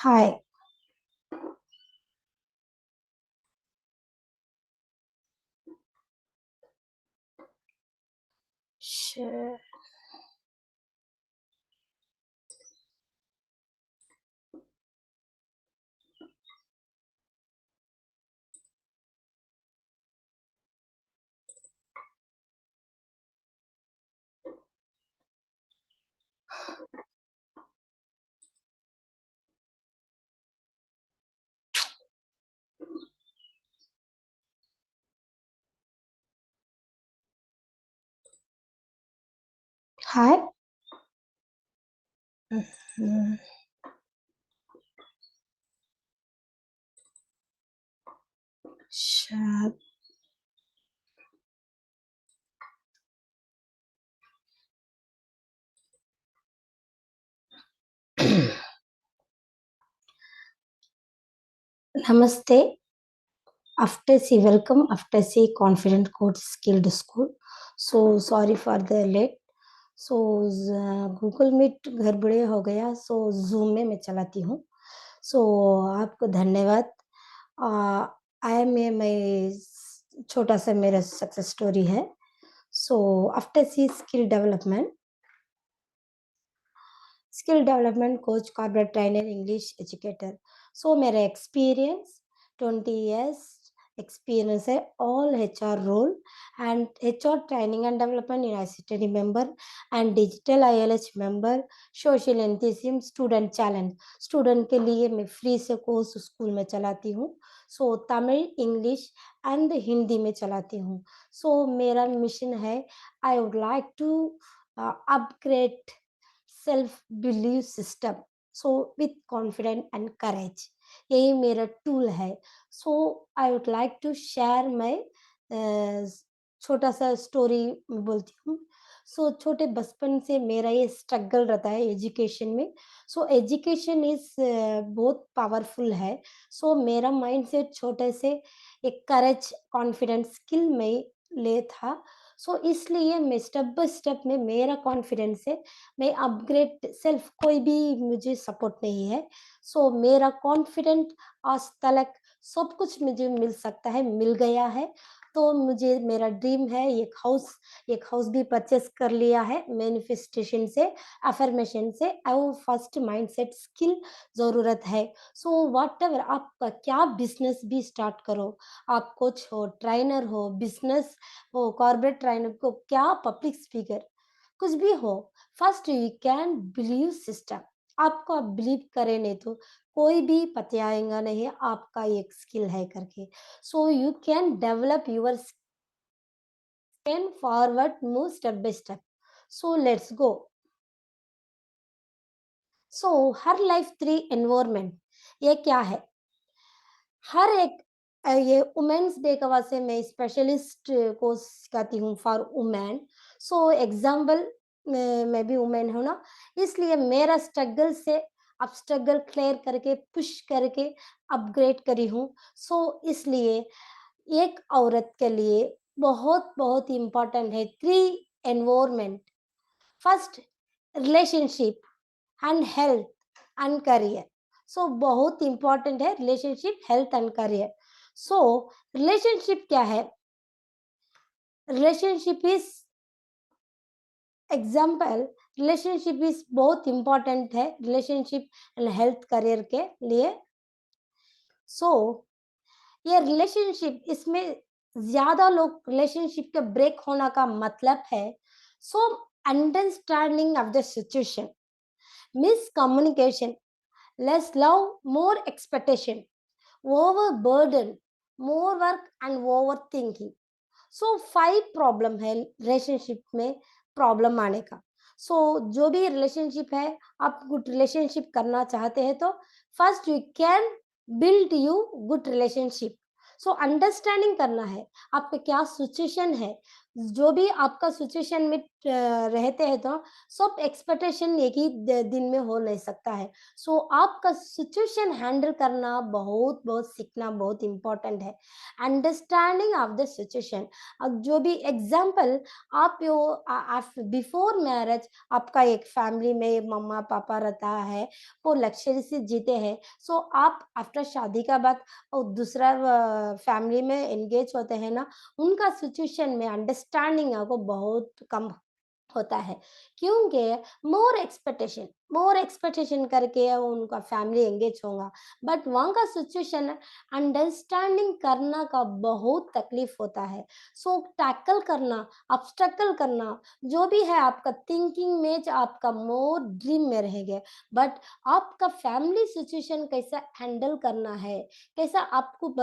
हाय। श- हाय। हम्म, शायद नमस्ते। After C, welcome. After C, confident code skilled school. So sorry for the late. So Google Meet घर बड़े हो गया, सो जूम में मैं चलाती हूँ। सो आपको धन्यवाद। आई एम ए मैं छोटा सा मेरा सक्सेस स्टोरी है। So after see skill development coach, corporate trainer, English educator. So मेरा एक्सपीरियंस 20 years एक्सपीरियंस है all HR role and HR training and development university member and digital ILH member, social enthusiasm, student challenge. Student के लिए मैं free से course school में चलाती हूँ। So Tamil, English and Hindi में चलाती हूँ। सो मेरा मिशन है, I would like to upgrade self believe system, so with confident and courage. यही मेरा टूल है। So I would like to share my छोटा सा स्टोरी बोलती हूँ। सो छोटे बचपन से मेरा ये स्ट्रगल रहता है एजुकेशन में। सो एजुकेशन इज बहुत पावरफुल है। सो मेरा माइंड सेट छोटे से एक करेज कॉन्फिडेंस स्किल में ले था। सो इसलिए मैं स्टेप बाय स्टेप में मेरा कॉन्फिडेंस है, मैं अपग्रेड सेल्फ, कोई भी मुझे सपोर्ट नहीं है। सो मेरा कॉन्फिडेंट आज तलक सब कुछ मुझे मिल सकता है, मिल गया है। तो मुझे मेरा ड्रीम है एक हाउस भी परचेस कर लिया है मैनिफेस्टेशन से, अफर्मेशन से। और फर्स्ट माइंडसेट स्किल जरूरत है। सो व्हाट एवर आपका क्या बिजनेस भी स्टार्ट करो, आप कोच हो, ट्रेनर हो, बिजनेस हो, कॉर्पोरेट ट्रेनर को, क्या पब्लिक स्पीकर, कुछ भी हो, first you can believe system. आपको आप बिलीव करें, नहीं तो कोई भी पतियाएगा नहीं आपका एक स्किल है करके। सो you can develop your skill forward, move step by step. So let's go. So her life 3 environment, ये क्या है? हर एक ये वुमेन्स डे का वजह से मैं स्पेशलिस्ट को सिखाती हूँ फॉर वुमेन। सो एग्जाम्पल, मैं भी वुमेन हूँ ना, इसलिए मेरा स्ट्रगल से अब स्ट्रगल क्लियर करके पुश करके अपग्रेड करी हूँ। सो इसलिए एक औरत के लिए बहुत बहुत इम्पोर्टेंट है 3 environment. First, relationship and health and career. So बहुत इंपॉर्टेंट है relationship, health and career. So relationship क्या है? Relationship is example, relationship is बहुत इंपॉर्टेंट है रिलेशनशिप एंड हेल्थ करियर के लिए। सो ये रिलेशनशिप, इसमें ज्यादा लोग रिलेशनशिप के ब्रेक होने का मतलब है, so understanding of the situation, miscommunication, less love, more expectation, overburden, more work and overthinking। So 5 problem है रिलेशनशिप में प्रॉब्लम आने का। सो जो भी रिलेशनशिप है, आप गुड रिलेशनशिप करना चाहते हैं तो first you can build you good relationship. So understanding करना है आपका क्या सिचुएशन है, जो भी आपका सिचुएशन में रहते हैं तो सब एक्सपेक्टेशन एक ही दिन में हो नहीं सकता है। सो आपका सिचुएशन हैंडल करना बहुत बहुत सीखना बहुत इम्पोर्टेंट है। अंडरस्टैंडिंग ऑफ द सिचुएशन, अब जो भी एग्जाम्पल, आप बिफोर मैरिज आपका एक फैमिली में मम्मा पापा रहता है, वो लग्जरी से जीते हैं। सो आप आफ्टर शादी का बाद और दूसरा फैमिली में एंगेज होते हैं ना, उनका सिचुएशन में अंडरस्टैंडिंग आपको बहुत कम होता है, क्योंकि मोर एक्सपेक्टेशन करके उनका फैमिली एंगेज होगा, बट वहाँ का सिचुएशन अंडरस्टैंडिंग करना का बहुत तकलीफ होता है। सो टैकल करना, ऑब्स्टेकल करना, जो भी है आपका थिंकिंग में जो आपका मोर ड्रीम में रहेगा, बट आपका फैमिली सिचुएशन कैसा हैंडल करना है, कैसा आपको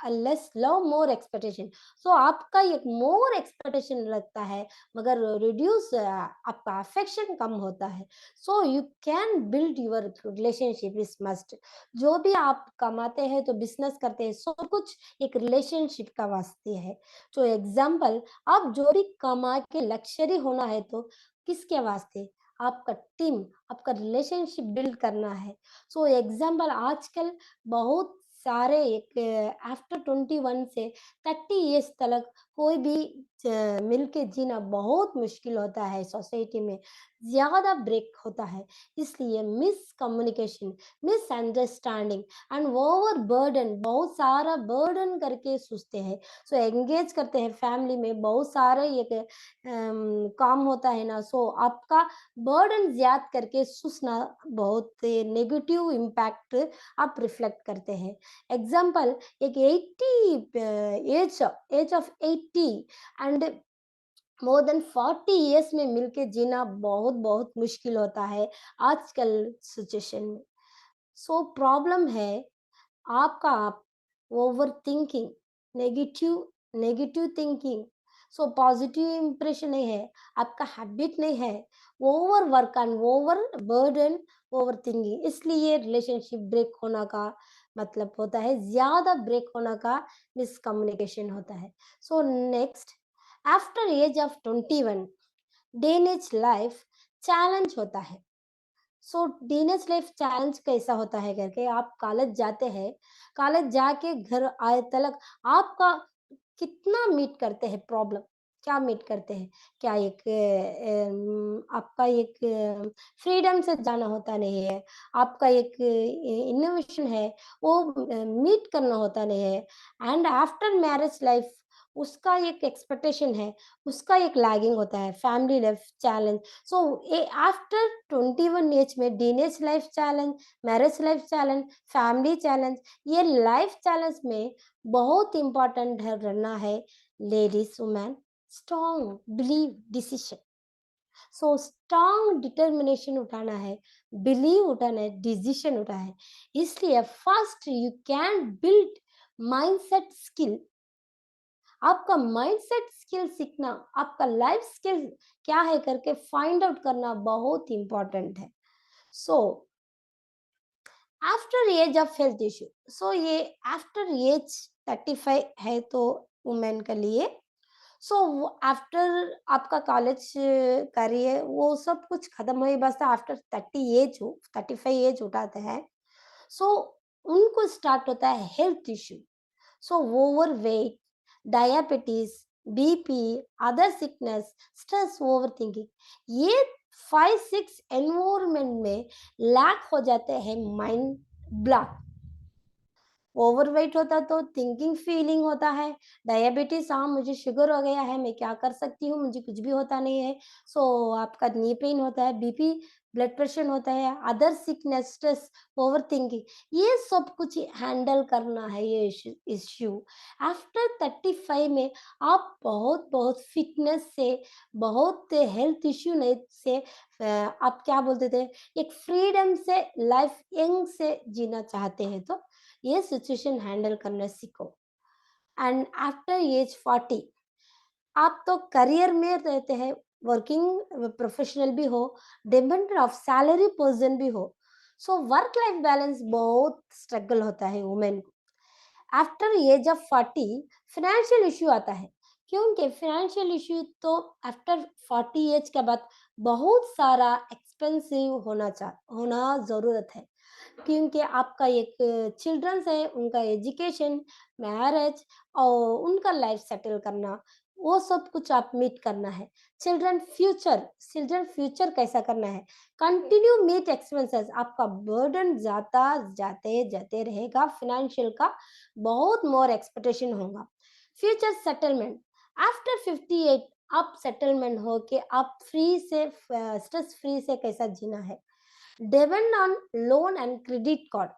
लेस लव मोर एक्सपेक्टेशन। सो आपका एक मोर एक्सपेक्टेशन लगता है, मगर रिड्यूस आपका अफेक्शन कम होता है। So you can build your relationship is must. जो भी आप कमाते हैं तो बिजनेस करते हैं, सब कुछ एक रिलेशनशिप का वास्ते है। तो एग्जाम्पल, आप जो भी कमा के लक्ष्य होना है तो किसके वास्ते, आपका टीम, आपका रिलेशनशिप बिल्ड करना है। सो एग्जाम्पल, आजकल बहुत सारे एक आफ्टर 21 से 30 इयर्स तक कोई भी मिल के जीना बहुत मुश्किल होता है सोसाइटी में, ज़्यादा ब्रेक होता है। इसलिए miscommunication, misunderstanding and over burden, बहुत सारा बर्डन करके सोचते हैं। सो एंगेज करते हैं फैमिली में, बहुत सारे एक काम होता है ना, सो आपका बर्डन ज़्यादा करके सोचना बहुत नेगेटिव इम्पैक्ट आप रिफ्लेक्ट करते हैं। एग्जाम्पल, एक 80 age of 80 and more than 40 years में मिलके जीना बहुत बहुत मुश्किल होता है आजकल सिचुएशन में। सो प्रॉब्लम है आपका आप over thinking, negative negative thinking. So positive impression नहीं है, आपका हैबिट नहीं है, over work and over burden, over thinking, इसलिए रिलेशनशिप ब्रेक होना का मतलब होता है, ज्यादा ब्रेक होना का मिसकम्युनिकेशन होता है। So next, after age of 21 teenage life challenge होता है। सो टीनेज लाइफ चैलेंज कैसा होता है करके, आप कॉलेज जाते हैं, कॉलेज जाके घर आए तलक आपका कितना मीट करते हैं प्रॉब्लम, क्या मीट करते हैं, क्या एक आपका एक फ्रीडम से जाना होता नहीं है, आपका एक इनोवेशन है वो मीट करना होता नहीं है। एंड आफ्टर मैरिज लाइफ उसका एक एक्सपेक्टेशन है, उसका एक लैगिंग होता है, family life challenge. So after 21 age में teenage life challenge, marriage life challenge, family challenge, ये लाइफ चैलेंज में बहुत इंपॉर्टेंट है रहना है ladies women, strong believe decision. So strong determination उठाना है, बिलीव उठाना है, डिसीजन उठाना है। इसलिए first you can build mindset skill. आपका माइंडसेट स्किल सीखना, आपका लाइफ स्किल क्या है करके फाइंड आउट करना बहुत इंपॉर्टेंट है। So after age of health issue, so ये आफ्टर एज 35 है तो वुमेन के लिए, सो आफ्टर आपका कॉलेज करिए वो सब कुछ खत्म हो, बस आफ्टर 30 एज हो 35 एज उठाते हैं। सो उनको स्टार्ट होता है health issue. So overweight, diabetes, BP, other sickness, stress, overthinking, ये 5-6 एनवायरनमेंट में लैक हो जाते हैं, माइंड ब्लॉक। ओवरवेट होता तो थिंकिंग फीलिंग होता है, डायबिटीज, हाँ मुझे शुगर हो गया है, मैं क्या कर सकती हूँ, मुझे कुछ भी होता नहीं है। सो आपका नी पेन होता है, बीपी, ब्लड प्रेशर होता है, other sickness, stress, over thinking, ये सब कुछ हैंडल करना है ये इश्यू। आफ्टर 35 में आप बहुत बहुत फिटनेस से, बहुत हेल्थ इश्यू नहीं से आप क्या बोलते थे, एक फ्रीडम से लाइफ यंग से जीना चाहते हैं तो ये सिचुएशन हैंडल करना सीखो। एंड आफ्टर एज 40 आप तो करियर में रहते हैं, वर्किंग प्रोफेशनल भी हो, डिपेंडेंट ऑफ सैलरी पर्सन भी हो, सो वर्क लाइफ बैलेंस बहुत स्ट्रगल होता है वुमेन को। After age of 40 financial issue आता है, क्योंकि फाइनेंशियल इश्यू तो आफ्टर 40 एज के बाद बहुत सारा एक्सपेंसिव होना ज़रूरत है। क्योंकि आपका एक चिल्ड्रंस है, उनका एजुकेशन, मैरिज और उनका लाइफ सेटल करना, वो सब कुछ आप मीट करना है। चिल्ड्रन फ्यूचर कैसा करना है? कंटिन्यू मीट एक्सपेंसेस, आपका बर्डन जाता जाते रहेगा, फाइनेंशियल का बहुत मोर एक्सपेक्टेशन होगा। फ्यूचर सेटलमेंट, आफ्टर 58 आप सेटलमेंट हो के आप फ्री से स्ट्रेस फ्री से कैसा जीना है। Depend on loan and credit card,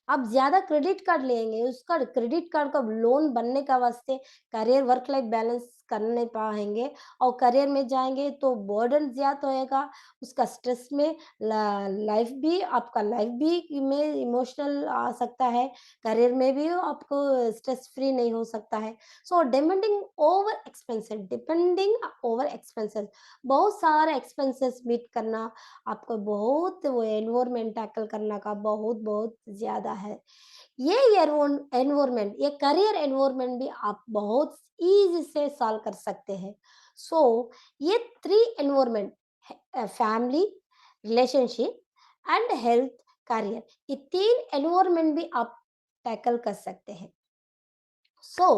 आप ज़्यादा क्रेडिट कार्ड लेंगे, उसका क्रेडिट कार्ड का लोन बनने का वास्ते करियर वर्क लाइफ बैलेंस कर नहीं पाएँगे और करियर में जाएँगे तो बर्डन ज़्यादा होएगा, उसका स्ट्रेस में लाइफ भी में इमोशनल आ सकता है, करियर में भी आपको स्ट्रेस फ्री नहीं हो सकता है। सो डिपेंडिंग ओवर एक्सपेंसेस, बहुत सारे एक्सपेंसेस मीट करना, आपको बहुत वो एनवायरनमेंट टैकल करने का बहुत-बहुत ज़्यादा है। ये एनवायरनमेंट, ये करियर एनवायरनमेंट भी आप बहुत ईज़ी से सॉल्व कर सकते हैं। सो ये 3 environment family, relationship and health, career, ये 3 एनवायरनमेंट भी आप टैकल कर सकते हैं। सो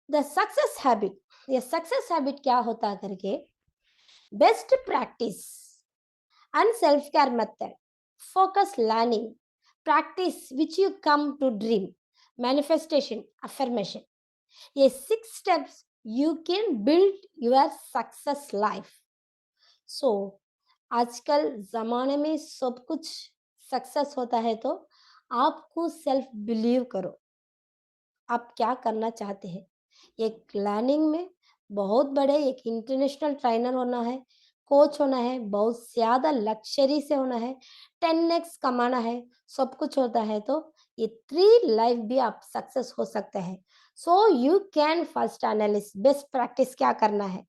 द सक्सेस हैबिट, ये सक्सेस हैबिट क्या होता है करके, best practice and self-care method, focus learning, practice which you come to dream, manifestation, affirmation, ये 6 steps you can build your success life. So आजकल जमाने में सब कुछ सक्सेस होता है, तो आपको सेल्फ बिलीव करो, आप क्या करना चाहते हैं। एक लर्निंग में बहुत बड़े एक इंटरनेशनल ट्रेनर होना है, कोच होना है, बहुत ज़्यादा लक्ज़री से होना है, 10x कमाना है, सब कुछ होता है, तो ये 3 लाइफ भी आप सक्सेस हो सकते हैं। सो you can first analysis best practice क्या करना है,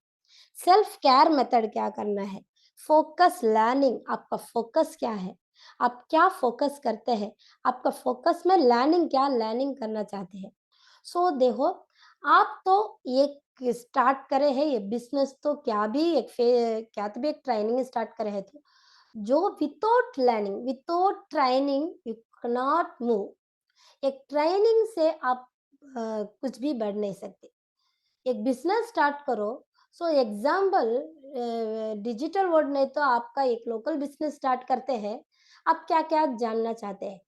सेल्फ केयर मेथड क्या करना है, फोकस लर्निंग, आपका फोकस क्या है, आप क्या फोकस करते हैं, आपका फोकस में लर्निंग क्या लर्निंग करना चाहते हैं। सो देखो, आप तो एक स्टार्ट करे हैं ये बिजनेस, तो क्या तो भी एक ट्रेनिंग स्टार्ट करे है, तो जो without training you cannot move. एक ट्रेनिंग से आप कुछ भी बढ़ नहीं सकते। एक बिज़नेस स्टार्ट करो, सो एग्ज़ाम्पल डिजिटल वर्ल्ड में तो आपका एक लोकल बिज़नेस स्टार्ट करते हैं, आप क्या-क्या जानना चाहते हैं?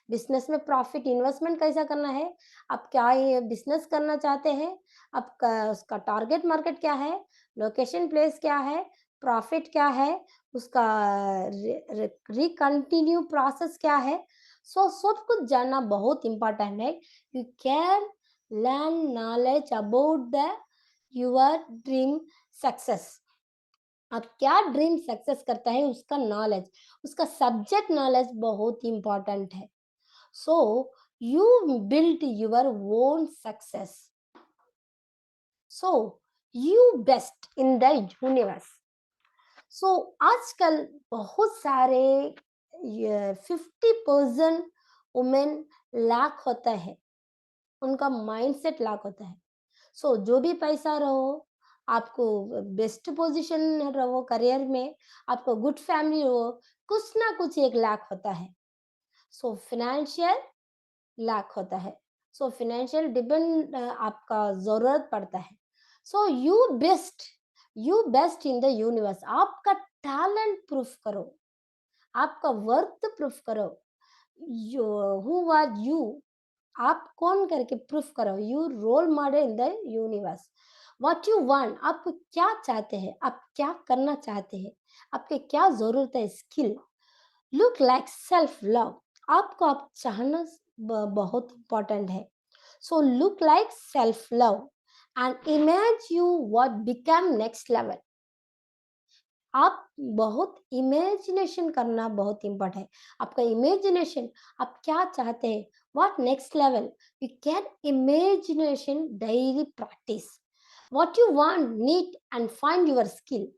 बिज़नेस में प्रॉफ़िट इन्वेस्टमेंट कैसा करना है? आप क्या ये बिज़नेस करना चाहते हैं? आपका उसका टारगेट मार्केट क्या है? लोकेशन प्लेस क्या है? प्रॉफ़िट क्या है? उसका रि रि रिकंटिन्यू प्रोसेस क्या है? सो सब कुछ जानना बहुत इम्पोर्टेंट है। You can learn knowledge about the your dream success. आप क्या ड्रीम सक्सेस करता है उसका नॉलेज, उसका सब्जेक्ट नॉलेज बहुत इम्पोर्टेंट है। So you build your own success. So you best in the universe. So आजकल बहुत सारे 50% वुमेन लैक होता है, उनका माइंडसेट लैक होता है। सो जो भी पैसा रहो, आपको बेस्ट पोजीशन रहो करियर में, आपको गुड फैमिली हो, कुछ ना कुछ एक लैक होता है। सो फाइनेंशियल लैक होता है। सो फाइनेंशियल डिपेंड आपका ज़रूरत पड़ता है। So you best in the universe, आपका टैलेंट प्रूफ करो, आपका वर्थ प्रूफ करो, यू हू आर यू, आप कौन करके प्रूफ करो, you role model in the universe. What you want, आप क्या चाहते हैं, आप क्या करना चाहते हैं, आपके क्या ज़रूरत है, skill, look like self love, आपको आप चाहना बहुत इंपॉर्टेंट है। So look like self love and image you what become next level, आप बहुत इमेजिनेशन करना बहुत इम्पोर्टेंट है। आपका इमेजिनेशन, आप क्या चाहते हैं, what next level, you can imagination daily practice, what you want need and find your skill,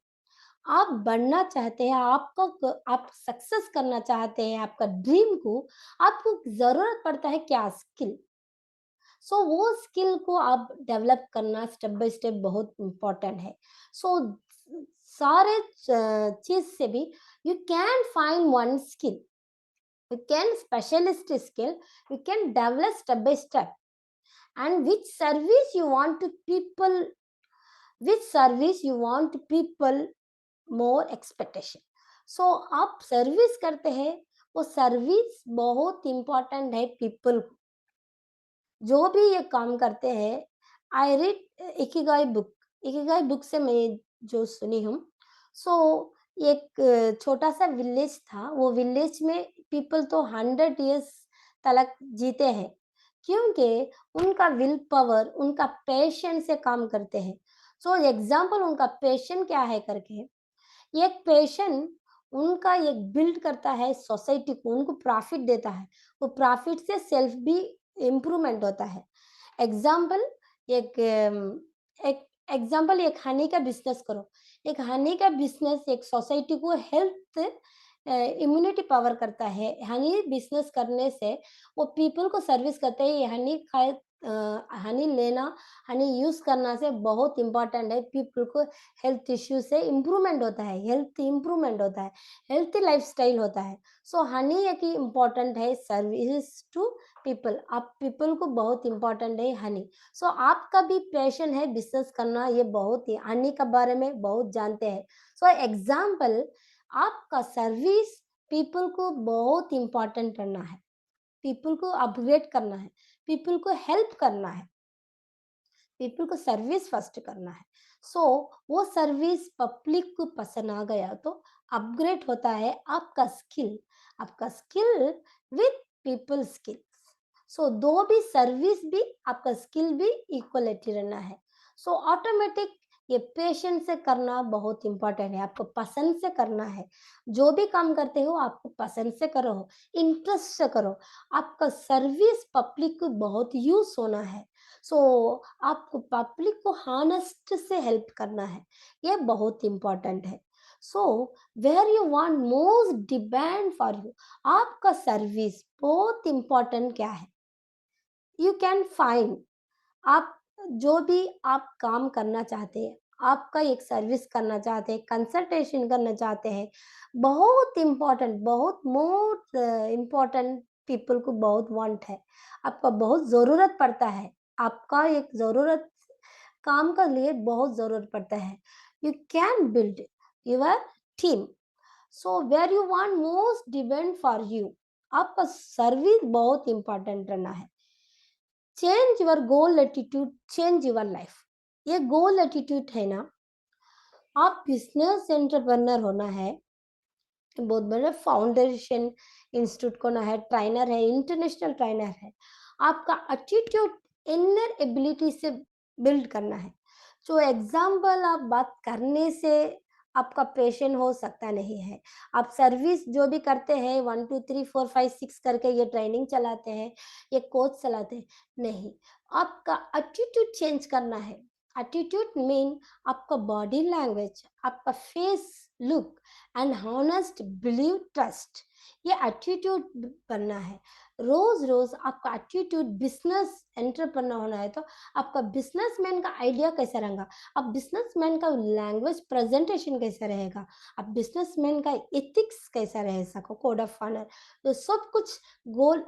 आप बढ़ना चाहते हैं, आप सक्सेस करना चाहते हैं, आपका ड्रीम को, आपको ज़रूरत पड़ता है क्या, स्किल। सो वो स्किल को आप डेवलप करना स्टेप बाय स्टेप बहुत इम्पोर्टेंट है। सो सारे चीज से भी you can find one skill, you can specialist skill, you can develop step by step, and which service you want to people, which service you want people more expectation। so आप service करते हैं, वो service बहुत important है people को, जो भी ये काम करते हैं। I read Ikigai book, Ikigai book से मैं जो सुनी हूँ। सो एक छोटा सा विलेज था, वो विलेज में पीपल तो 100 इयर्स तक जीते हैं, क्योंकि उनका विल पावर, उनका पैशन से काम करते हैं। सो एग्जाम्पल उनका पैशन क्या है करके, एक पैशन उनका एक बिल्ड करता है सोसाइटी को, उनको प्रॉफिट देता है, वो प्रॉफिट से सेल्फ भी इम्प्रूवमेंट होता है। एग्जाम्पल एक एक एग्जाम्पल, एक हनी का बिजनेस करो, एक हनी का बिजनेस एक सोसाइटी को हेल्थ इम्यूनिटी पावर करता है। हनी बिजनेस करने से वो पीपल को सर्विस करते हैं। हनी खाए, हनी लेना, हनी यूज करना से बहुत इंपॉर्टेंट है, पीपल को हेल्थ इश्यू से इम्प्रूवमेंट होता है, हेल्थ इम्प्रूवमेंट होता है, हेल्थी लाइफस्टाइल होता है। सो हनी एक इम्पॉर्टेंट है सर्विस टू पीपल, आप पीपल को बहुत इंपॉर्टेंट है हनी। सो आपका भी पैशन है बिजनेस करना, ये बहुत ही हनी के बारे में बहुत जानते हैं। सो एग्जाम्पल, आपका सर्विस पीपल को बहुत इंपॉर्टेंट करना है, पीपल को अपग्रेड करना है, पीपल को हेल्प करना है, पीपल को सर्विस फर्स्ट करना है। सो वो सर्विस पब्लिक को पसंद आ गया तो अपग्रेड होता है आपका स्किल, आपका स्किल विथ पीपल स्किल। सो दो भी सर्विस भी आपका स्किल भी इक्वलिटी रहना है। सो ऑटोमेटिक ये पेशेंस से करना बहुत इंपॉर्टेंट है, आपको पसंद से करना है। जो भी काम करते हो आपको पसंद से करो, इंटरेस्ट से करो। आपका सर्विस पब्लिक को बहुत यूज होना है। सो आपको पब्लिक को हानेस्ट से हेल्प करना है, ये बहुत इंपॉर्टेंट है। So where you want most demand for you, आपका सर्विस बहुत इंपॉर्टेंट क्या है, यू कैन फाइंड। आप जो भी आप काम करना चाहते हैं, आपका एक सर्विस करना चाहते हैं, कंसल्टेशन करना चाहते हैं, बहुत इम्पोर्टेंट, बहुत मोस्ट इम्पोर्टेंट, पीपल को बहुत वांट है, आपका बहुत ज़रूरत पड़ता है, आपका एक ज़रूरत काम के लिए बहुत ज़रूरत पड़ता है। You can build your team. So where you want most depend for you, आपका सर्विस बहुत इम्पोर्टेंट रहना है। Change your goal attitude, change your life. ये गोल एटीट्यूड है ना, आप बिजनेस एंटरप्रेन्योर होना है, बहुत बड़ा फाउंडेशन इंस्टीट्यूट को ना है, ट्रेनर है, इंटरनेशनल ट्रेनर है, आपका एटीट्यूड इनर एबिलिटी से बिल्ड करना है। जो एग्जाम्पल, आप बात करने से आपका पेशेंट हो सकता नहीं है, आप सर्विस जो भी करते हैं 1 2 3 4 5 6 करके ये ट्रेनिंग चलाते हैं, ये कोच चलाते हैं, नहीं, आपका एटीट्यूड चेंज करना है। एटीट्यूड मीन आपका बॉडी लैंग्वेज, आपका face look and honest believe trust, ये एटीट्यूड बनना है। रोज रोज आपका एटीट्यूड, बिजनेस एंटरप्रेन्योर होना है तो आपका बिजनेसमैन का आइडिया कैसा रहेगा, आप बिजनेसमैन का लैंग्वेज प्रेजेंटेशन कैसा रहेगा, आप बिजनेसमैन का एथिक्स कैसा रह सको, कोड ऑफ ऑनर, तो सब कुछ गोल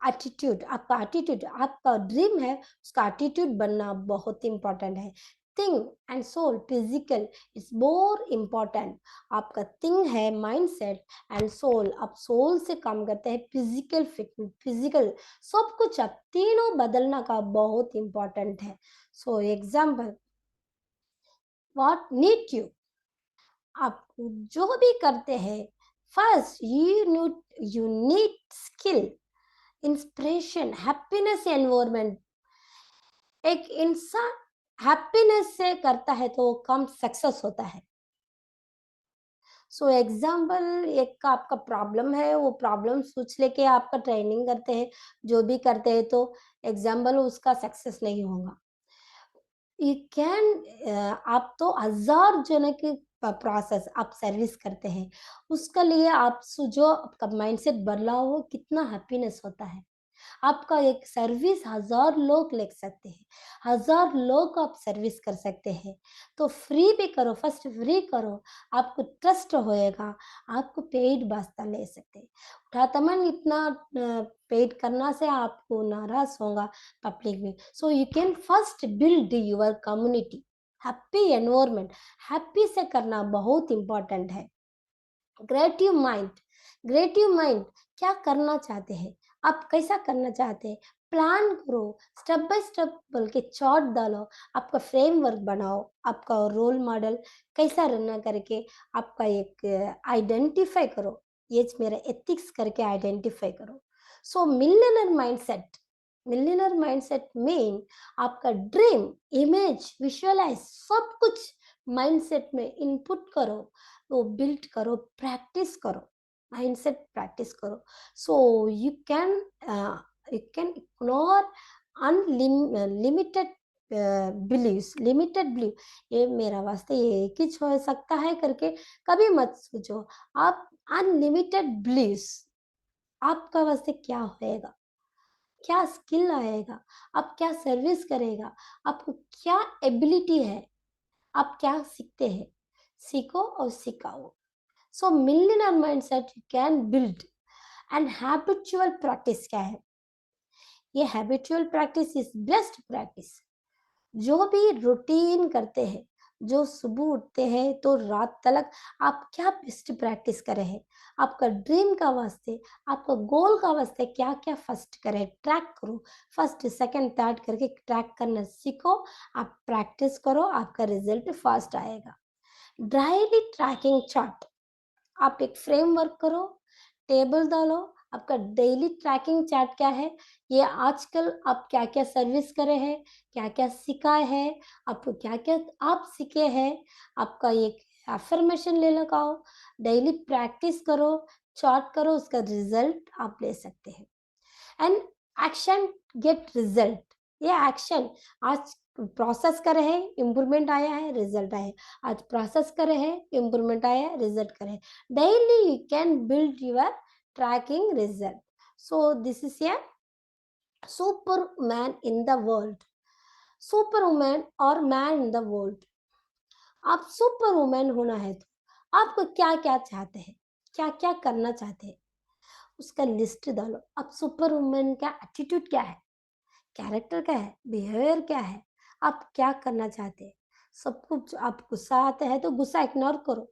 एटीट्यूड, आपका एटीट्यूड, आपका ड्रीम है, उसका एटीट्यूड बनना बहुत इंपॉर्टेंट है। Thing and soul physical is more important. आपका थिंग है माइंडसेट एंड सोल, आप सोल से काम करते हैं, फिजिकल फिटनेस, फिजिकल सब कुछ, आप तीनों बदलना का बहुत इम्पोर्टेंट है। So example, what need you, आप जो भी करते हैं, first you need skill, inspiration, happiness, environment. एक इंसान हैप्पीनेस से करता है तो कम सक्सेस होता है। सो एग्जाम्पल, एक आपका प्रॉब्लम है, वो प्रॉब्लम सोच लेके आपका ट्रेनिंग करते हैं, जो भी करते हैं, तो एग्जाम्पल उसका सक्सेस नहीं होगा। यू कैन, आप तो 1000 जन की प्रोसेस आप सर्विस करते हैं, उसके लिए आप जो आपका माइंडसेट बदलाव हो, कितना हैप्पीनेस होता है। आपका एक सर्विस 1000 लोग ले सकते हैं, 1000 लोग को आप सर्विस कर सकते हैं। तो फ्री भी करो, फर्स्ट फ्री करो, आपको ट्रस्ट होएगा, आपको पेड वास्ता ले सकते हैं। उठाता मन इतना पेड करना से आपको नाराज़ होगा पब्लिक भी। सो you can first build your community, happy environment, happy से करना बहुत इम्पोर्टेंट है। क्रिएटिव माइंड, क्रिएटिव माइंड क्या करना चाहते हैं, आप कैसा करना चाहते हैं, प्लान करो, स्टेप बाय स्टेप बोल के चार्ट डालो, आपका फ्रेमवर्क बनाओ, आपका रोल मॉडल कैसा रहना करके आपका एक आइडेंटिफाई करो, ये मेरा एथिक्स करके आइडेंटिफाई करो। So millionaire mindset, millionaire mindset mean आपका ड्रीम, इमेज, विजुअलाइज सब कुछ माइंडसेट में इनपुट करो, वो बिल्ड करो, प्रैक्टिस करो, माइंडसेट प्रैक्टिस करो। So you can ignore unlimited believes, limited believe, ये मेरा वास्ते ये एक ही हो सकता है करके कभी मत सोचो। आप अनलिमिटेड बिलीव्स, आपका वास्ते क्या होएगा, क्या स्किल आएगा, आप क्या सर्विस करेगा, आपको क्या एबिलिटी है, आप क्या सीखते हैं, सीखो और सिखाओ। So millionaire mindset you can build. And habitual practice क्या है, ये habitual practice is best practice. जो भी रूटीन करते हैं, जो सुबह उठते हैं तो रात तक आप क्या बेस्ट प्रैक्टिस करे हैं, आपका ड्रीम का वास्ते, आपका गोल का वास्ते क्या क्या फर्स्ट करें, ट्रैक करो, फर्स्ट सेकंड थर्ड करके ट्रैक करना सीखो, आप प्रैक्टिस करो, आपका रिजल्ट फास्ट आएगा। डेली ट्रैकिंग चार्ट, आप एक फ्रेमवर्क करो, टेबल डालो, आपका डेली ट्रैकिंग चार्ट क्या है, ये आजकल आप क्या क्या सर्विस करे हैं, क्या क्या सिखाए हैं, आपको क्या क्या आप सीखे हैं, आपका एक एफर्मेशन ले लगाओ, डेली प्रैक्टिस करो, चार्ट करो, उसका रिजल्ट आप ले सकते हैं। एंड एक्शन गेट रिजल्ट, ये एक्शन आज प्रोसेस करे हैं, इम्प्रूवमेंट आया है, रिजल्ट आया है, आज प्रोसेस करे हैं, इम्प्रूवमेंट आया है, रिजल्ट करे, daily you can build your tracking result. So this is a superman in the world, superwoman or man in the world। आप सुपर वुमेन होना है तो आपको क्या क्या चाहते हैं, क्या क्या करना चाहते हैं, उसका लिस्ट डालो। आप सुपर वुमेन का एटीट्यूड क्या है, कैरेक्टर क्या है, बिहेवियर क्या है, आप क्या करना चाहते हैं, सब कुछ। आप गुस्सा आता है तो गुस्सा इग्नोर करो,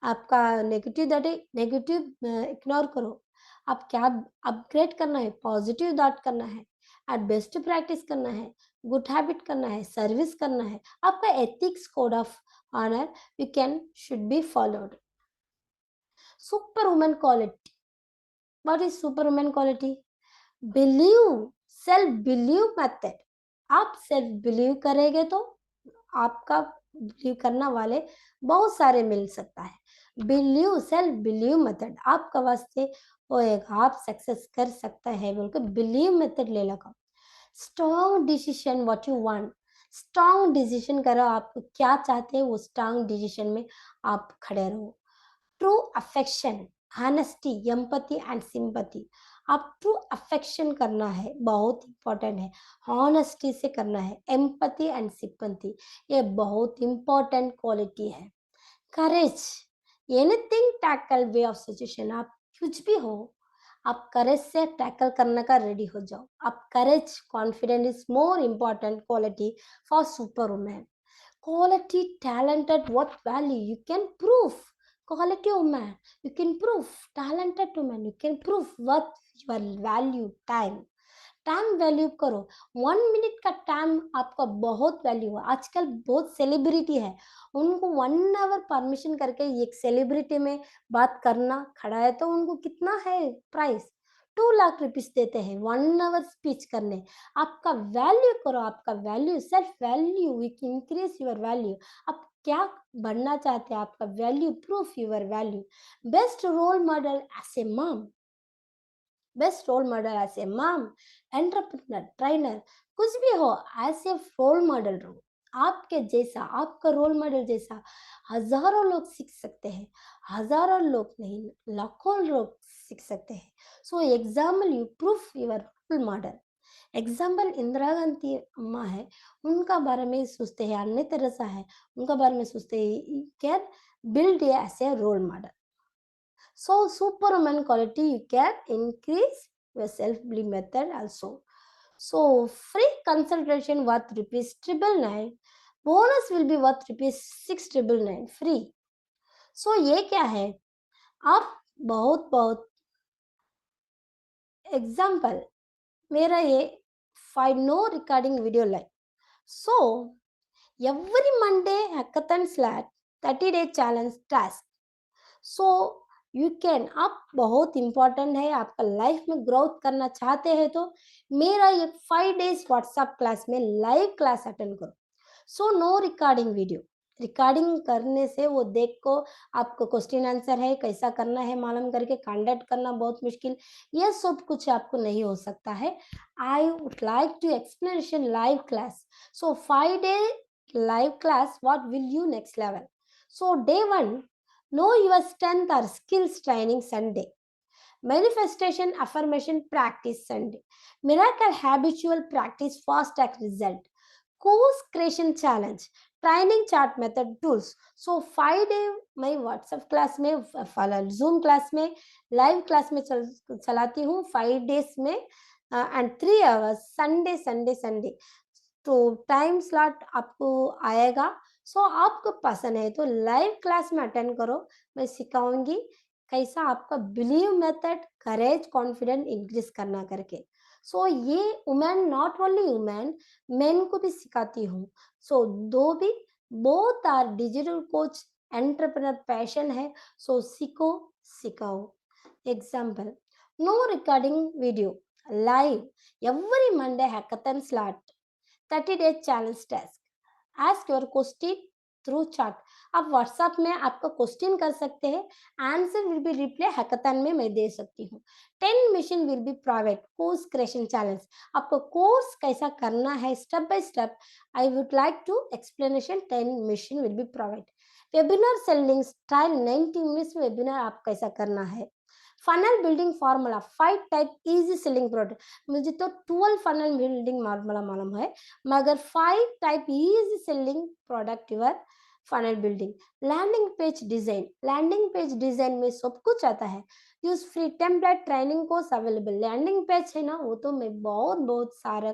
आपका नेगेटिव दैट है नेगेटिव इग्नोर करो, आप क्या अपग्रेड करना है, पॉजिटिव डॉट करना है, एट बेस्ट प्रैक्टिस करना है, गुड हैबिट करना है, सर्विस करना है, आपका ethics code of honour you can should be followed. Super women quality, what is super women quality, believe, self believe method, आप सेल्फ बिलीव करेंगे तो आपका बिलीव करना वाले बहुत सारे मिल सकता है। बिलीव, सेल्फ बिलीव मेथड आपका वास्ते होएगा, आप सक्सेस कर सकता है बोलकर बिलीव मेथड ले लगा। Strong decision, what you want, strong decision करो, आप क्या चाहते हैं वो स्ट्रॉन्ग डिसीजन में आप खड़े रहो। True affection, honesty, empathy and sympathy, आप ट्रू अफेक्शन करना है, बहुत इंपॉर्टेंट है, ऑनेस्टी से करना है, एम्पैथी एंड सिंपैथी, ये बहुत इंपॉर्टेंट क्वालिटी है। Courage, anything tackle way of situation, आप कुछ भी हो, आप करेज से टैकल करने का रेडी हो जाओ। आप courage, confident is more important quality for super women. Quality, talented, what value you can prove, quality woman you can prove, talented woman you can prove what your value, time, time value करो। 1 minute का time आपका बहुत value है, आजकल बहुत celebrity है, उनको 1 our permission करके एक सेलिब्रिटी में बात करना खड़ा है तो उनको कितना है प्राइस, 2 लाख रुपीज देते हैं 1 आवर स्पीच करने। आपका वैल्यू करो, आपका value, self value, we increase your value, आप क्या बनना चाहते हैं, आपका value, proof your value. Best role model as a mom, best role model as a mom, entrepreneur, trainer, कुछ भी हो, एज ए रोल मॉडल रहो, आपके जैसा, आपका रोल मॉडल जैसा हजारों लोग सीख सकते हैं, हजारों लोग नहीं लाखों लोग सीख सकते हैं। So example, you proof your simple model. Example Indira Gandhi अम्मा है, उनका बारे में सोचते हैं, अन्य तेरेसा है, उनका बारे में सोचते हैं, can build as a role model. So superwoman quality, you can increase your self-belief method also. So free consultation worth rupees 999, bonus will be worth rupees 699 free. So ये क्या है, आप बहुत बहुत एग्जाम्पल मेरा ये 5 no recording video live. So every Monday hackathon slash 30-day challenge task। So you can, आप बहुत इंपॉर्टेंट है, आपका लाइफ में ग्रोथ करना चाहते हैं तो मेरा ये 5 days व्हाट्सएप क्लास में लाइव क्लास अटेंड करो। So no recording video, recording करने से वो देख को आपको क्वेश्चन आंसर है कैसा करना है मालूम करके कंडक्ट करना बहुत मुश्किल, ये सब कुछ आपको नहीं हो सकता है। I would like to explanation live class. So 5 day live class, what will you next level? So day 1, know your strength or skills training Sunday. Manifestation affirmation practice Sunday. Miracle habitual practice fast track result. Course creation challenge. Training chart method tools. So 5 day मैं WhatsApp class में, Zoom class में, live class में चलाती हूँ 5 days में, and 3 hours Sunday Sunday Sunday. तो time slot आपको आएगा। सो आपको पसंद है तो लाइव क्लास में अटेंड करो, मैं सिखाऊंगी कैसा आपका believe method, courage, confidence increase करना करके। सो ये women, not only women, men को भी सिखाती हूँ। सो दो भी, both are digital coach, entrepreneur passion है। सो सीखो, सिखाओ। Example, no recording video live every Monday hackathon slot 30-day challenge task. Ask your question through chat. आप व्हाट्सएप में आपका क्वेश्चन कर सकते हैं, answer will be reply hackathon में मैं दे सकती हूँ। 10 mission will be private course creation challenge. आपको कोर्स कैसा करना है step by step, I would like to explanation 10 mission will be private. Webinar selling style 90 minutes में वेबिनार आप कैसा करना है। Funnel building formula 5 type easy selling product. मुझे तो 12 फनल बिल्डिंग फार्मूला मालूम है, मगर 5 type easy selling product your funnel building. Landing page design, landing page design में सब कुछ आता है। Use free template training course available. Landing page है ना, वो तो मैं बहुत बहुत सारा,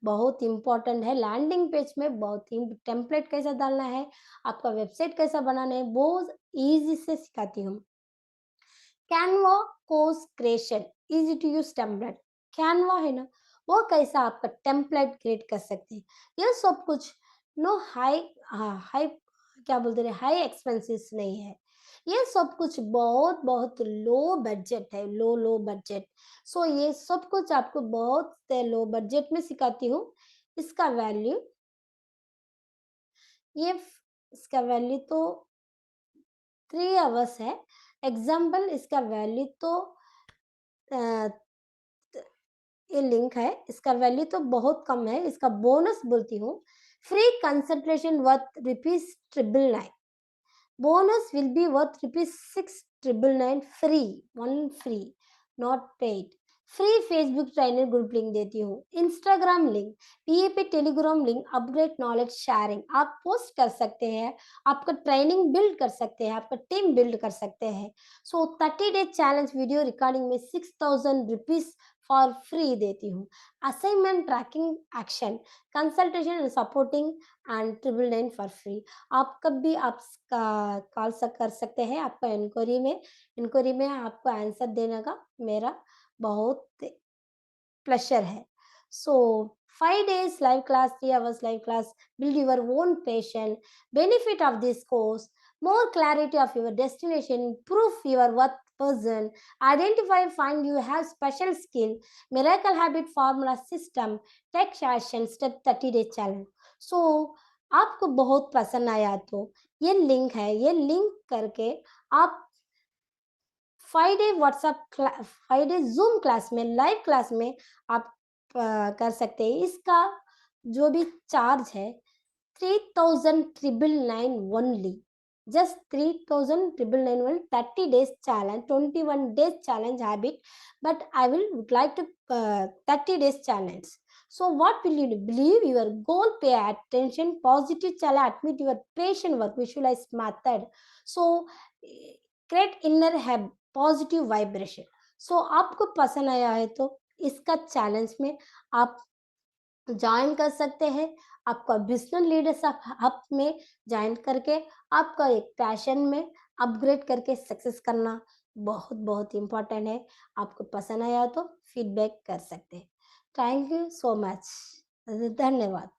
बहुत इंपॉर्टेंट है। लैंडिंग पेज में बहुत ही टेम्पलेट कैसा डालना है, आपका वेबसाइट कैसा बनाना है, बहुत इजी से सिखाती हूँ। Canva course creation, easy to use template. Canva है ना, वो कैसा आपका टेम्पलेट क्रिएट कर सकते हैं, ये सब कुछ। नो हाई, हाई क्या बोलते रहे, हाई एक्सपेंसेस नहीं है, ये सब कुछ बहुत बहुत लो बजट है, लो लो बजट। सो ये सब कुछ आपको बहुत लो बजट में सिखाती हूँ। इसका वैल्यू, ये इसका वैल्यू तो 3 hours है। एग्जाम्पल इसका वैल्यू तो ये लिंक है, इसका वैल्यू तो बहुत कम है। इसका बोनस बोलती हूँ, free consultation worth ₹999, bonus will be worth ₹6,999 free, one free, not paid. Free Facebook trainer group link देती हूँ, Instagram link, PAP Telegram link, update knowledge sharing. आप पोस्ट कर सकते हैं, आपका ट्रेनिंग बिल्ड कर सकते हैं, आपका टीम बिल्ड कर सकते हैं। सो 30-day चैलेंज वीडियो रिकॉर्डिंग में ₹6,000 फॉर फ्री देती हूँ। Assignment tracking action, consultation and supporting and 999 for free. आप कभी आप कॉल कर सकते हैं, आपका इंक्वायरी में आपको आंसर देने का मेरा बहुत प्लेजर है। सो 5 days live class, 3 hours live class, build your own passion, benefit of this course, more clarity of your destination, proof your worth person, identify, find you have special skill, miracle habit formula system, take action step 30-day challenge। So आपको बहुत पसंद आया तो ये link है, ये link करके आप 5 day WhatsApp 5 day zoom class में, लाइव क्लास में आप कर सकते हैं। इसका जो भी चार्ज है 3,999 only, just 3,991 30 days challenge, 21 days challenge habit, but I will would like to 30 days challenge. So what will you do? Believe your goal, pay attention, positive challenge, admit your patient work, visualize method. So create inner have positive vibration. So आपको पसंद आया है तो इसका challenge में आप join कर सकते हैं. आपका बिजनेस लीडरशिप हब में ज्वाइन करके आपका एक पैशन में अपग्रेड करके सक्सेस करना बहुत बहुत इम्पोर्टेंट है. आपको पसंद आया तो फीडबैक कर सकते हैं. Thank you so much. धन्यवाद.